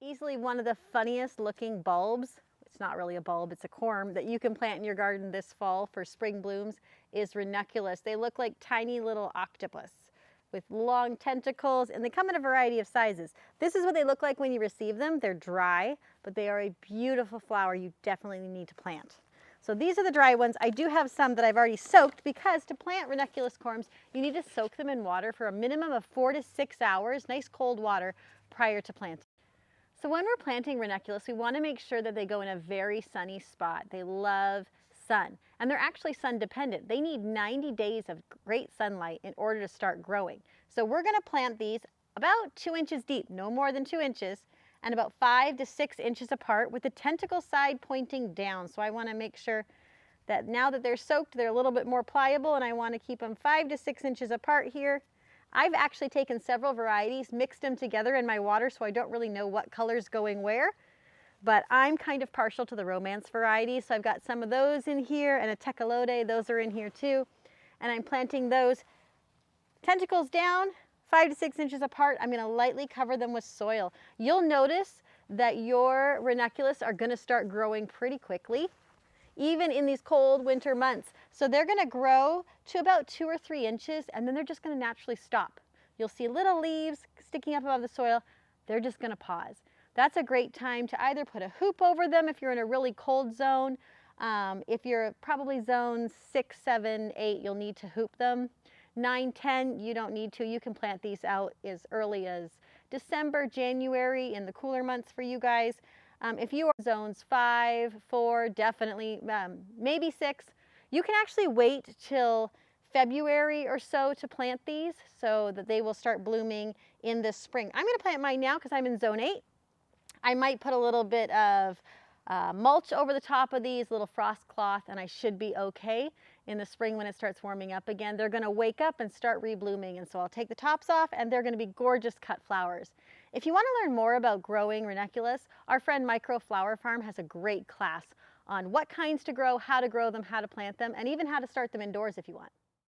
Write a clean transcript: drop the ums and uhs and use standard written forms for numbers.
Easily one of the funniest looking bulbs, it's not really a bulb, it's a corm, that you can plant in your garden this fall for spring blooms is ranunculus. They look like tiny little octopus with long tentacles, and they come in a variety of sizes. This is what they look like when you receive them. They're dry, but they are a beautiful flower you definitely need to plant. So these are the dry ones. I do have some that I've already soaked, because to plant ranunculus corms, you need to soak them in water for a minimum of 4 to 6 hours, nice cold water, prior to planting. So when we're planting ranunculus, we want to make sure that they go in a very sunny spot. They love sun, and they're actually sun dependent. They need 90 days of great sunlight in order to start growing. So we're going to plant these about 2 inches deep, no more than 2 inches, and about 5 to 6 inches apart, with the tentacle side pointing down. So I want to make sure that now that they're soaked, they're a little bit more pliable, and I want to keep them 5 to 6 inches apart here. I've actually taken several varieties, mixed them together in my water, so I don't really know what color's going where. But I'm kind of partial to the romance varieties, so I've got some of those in here, and a tecolote, those are in here too. And I'm planting those tentacles down, 5 to 6 inches apart. I'm going to lightly cover them with soil. You'll notice that your ranunculus are going to start growing pretty quickly, even in these cold winter months. So they're going to grow to about 2 or 3 inches, and then they're just going to naturally stop. You'll see little leaves sticking up above the soil. They're just going to pause. That's a great time to either put a hoop over them if you're in a really cold zone. If you're probably zone 6, 7, 8, you'll need to hoop them. 9, 10, you don't need to. You can plant these out as early as December, January, in the cooler months for you guys. If you are zones 5, 4, definitely, maybe 6, you can actually wait till February or so to plant these so that they will start blooming in the spring. I'm going to plant mine now because I'm in zone 8. I might put a little bit of mulch over the top of these, little frost cloth, and I should be okay. In the spring when it starts warming up again, they're going to wake up and start reblooming, and so I'll take the tops off, and they're going to be gorgeous cut flowers. If you want to learn more about growing ranunculus, our friend Micro Flower Farm has a great class on what kinds to grow, how to grow them, how to plant them, and even how to start them indoors if you want.